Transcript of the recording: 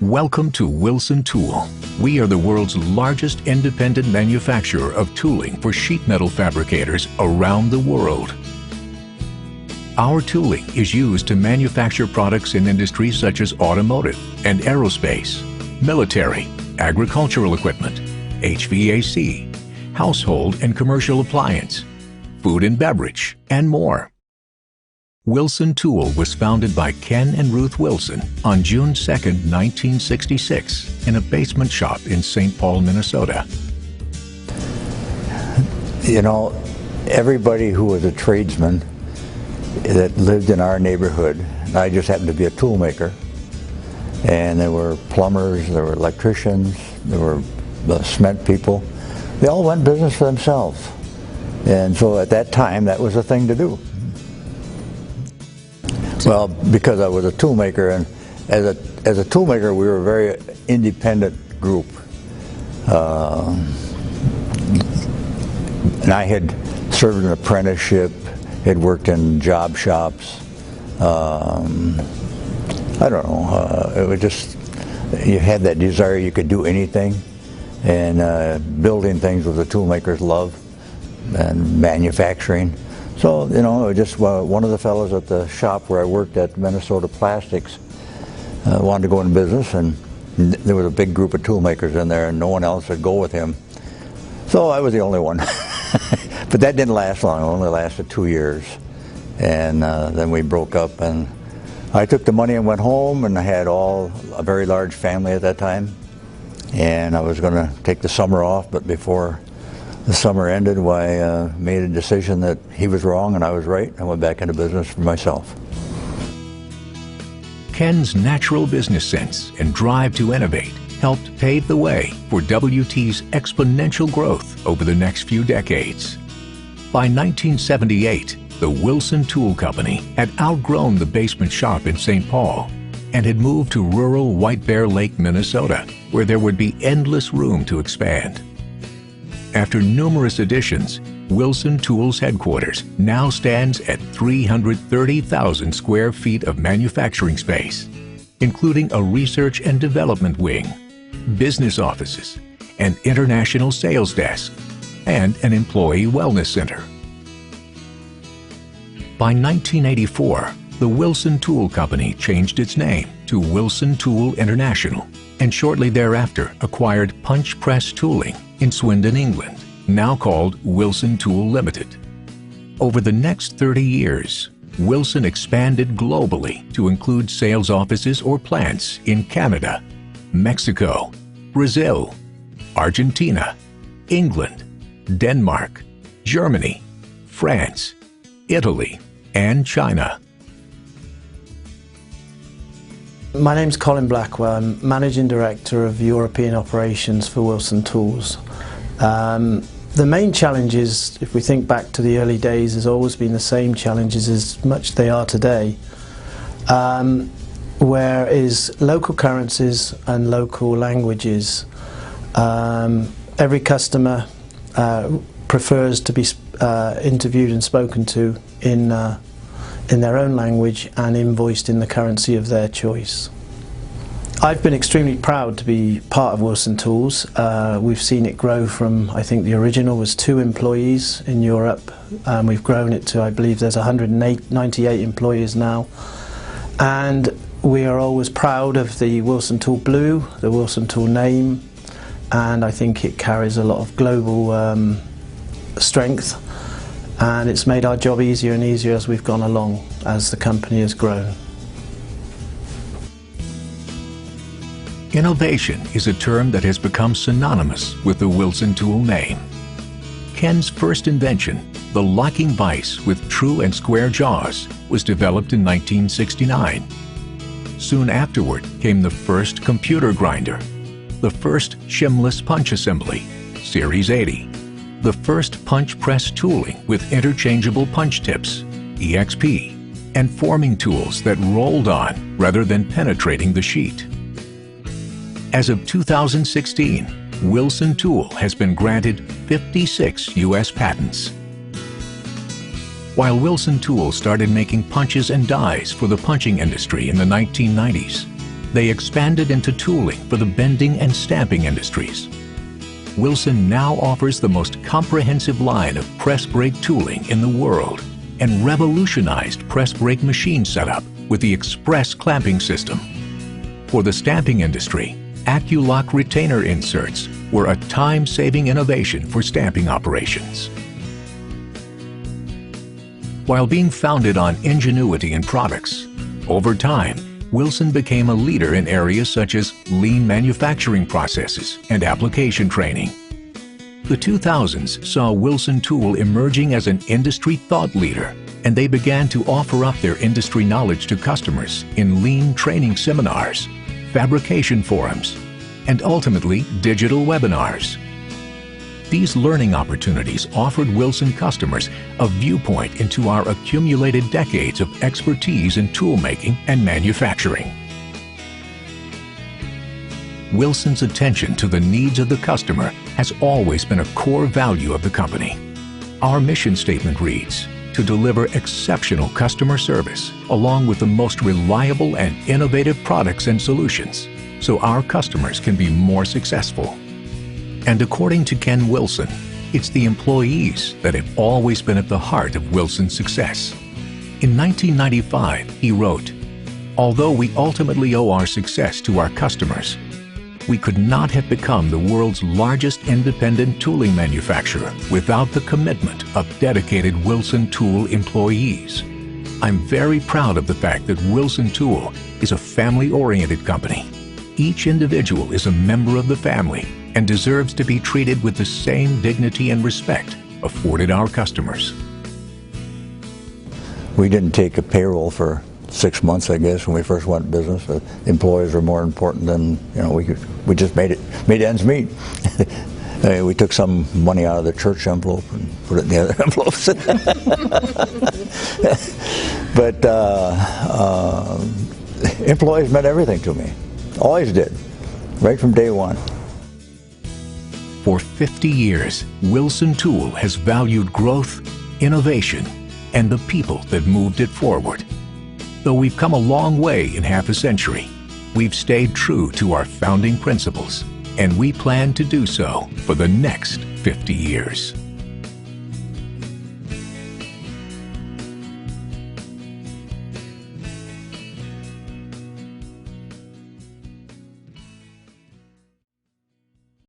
Welcome to Wilson Tool. We are the world's largest independent manufacturer of tooling for sheet metal fabricators around the world. Our tooling is used to manufacture products in industries such as automotive and aerospace, military, agricultural equipment, HVAC, household and commercial appliance, food and beverage, and more. Wilson Tool was founded by Ken and Ruth Wilson on June 2, 1966, in a basement shop in St. Paul, Minnesota. You know, everybody who was a tradesman that lived in our neighborhood, I just happened to be a tool maker, and there were plumbers, there were electricians, there were cement people. They all went business for themselves. And so at that time, that was a thing to do. Well, because I was a tool maker, and as a tool maker, we were a very independent group. And I had served an apprenticeship, had worked in job shops. I don't know, it was just, you had that desire you could do anything, and building things was a tool maker's love, and manufacturing. So, you know, just one of the fellows at the shop where I worked at, Minnesota Plastics, wanted to go into business, and there was a big group of tool makers in there, and no one else would go with him. So I was the only one. But that didn't last long. It only lasted 2 years. And then we broke up, and I took the money and went home, and I had a very large family at that time. And I was going to take the summer off, but before the summer ended, I made a decision that he was wrong and I was right. I went back into business for myself. Ken's natural business sense and drive to innovate helped pave the way for WT's exponential growth over the next few decades. By 1978, the Wilson Tool Company had outgrown the basement shop in St. Paul and had moved to rural White Bear Lake, Minnesota, where there would be endless room to expand. After numerous additions, Wilson Tool's headquarters now stands at 330,000 square feet of manufacturing space, including a research and development wing, business offices, an international sales desk, and an employee wellness center. By 1984, the Wilson Tool Company changed its name to Wilson Tool International, and shortly thereafter acquired Punch Press Tooling in Swindon, England, now called Wilson Tool Limited. Over the next 30 years, Wilson expanded globally to include sales offices or plants in Canada, Mexico, Brazil, Argentina, England, Denmark, Germany, France, Italy, and China. My name's Colin Blackwell. I'm Managing Director of European Operations for Wilson Tools. The main challenges, if we think back to the early days, has always been the same challenges as much they are today. Where is local currencies and local languages. Every customer prefers to be interviewed and spoken to in their own language and invoiced in the currency of their choice. I've been extremely proud to be part of Wilson Tools. We've seen it grow from, I think the original was 2 employees in Europe. We've grown it to, I believe there's 198 employees now. And we are always proud of the Wilson Tool Blue, the Wilson Tool name, and I think it carries a lot of global strength. And it's made our job easier and easier as we've gone along, as the company has grown. Innovation is a term that has become synonymous with the Wilson Tool name. Ken's first invention, the locking vise with true and square jaws, was developed in 1969. Soon afterward came the first computer grinder, the first shimless punch assembly, Series 80, the first punch press tooling with interchangeable punch tips, EXP, and forming tools that rolled on rather than penetrating the sheet. As of 2016, Wilson Tool has been granted 56 U.S. patents. While Wilson Tool started making punches and dies for the punching industry in the 1990s, They expanded into tooling for the bending and stamping industries. Wilson now offers the most comprehensive line of press brake tooling in the world and revolutionized press brake machine setup with the express clamping system. For the stamping industry, AccuLock retainer inserts were a time-saving innovation for stamping operations. While being founded on ingenuity in products, over time, Wilson became a leader in areas such as lean manufacturing processes and application training. The 2000s saw Wilson Tool emerging as an industry thought leader, and they began to offer up their industry knowledge to customers in lean training seminars, fabrication forums, and ultimately digital webinars. These learning opportunities offered Wilson customers a viewpoint into our accumulated decades of expertise in toolmaking and manufacturing. Wilson's attention to the needs of the customer has always been a core value of the company. Our mission statement reads, to deliver exceptional customer service along with the most reliable and innovative products and solutions so our customers can be more successful. And according to Ken Wilson, it's the employees that have always been at the heart of Wilson's success. In 1995, he wrote, "Although we ultimately owe our success to our customers, we could not have become the world's largest independent tooling manufacturer without the commitment of dedicated Wilson Tool employees. I'm very proud of the fact that Wilson Tool is a family-oriented company. Each individual is a member of the family and deserves to be treated with the same dignity and respect afforded our customers." We didn't take a payroll for 6 months, I guess, when we first went business. Employees were more important than, we just made ends meet. We took some money out of the church envelope and put it in the other envelopes. But employees meant everything to me. Always did, right from day one. For 50 years, Wilson Tool has valued growth, innovation, and the people that moved it forward. Though we've come a long way in half a century, we've stayed true to our founding principles, and we plan to do so for the next 50 years.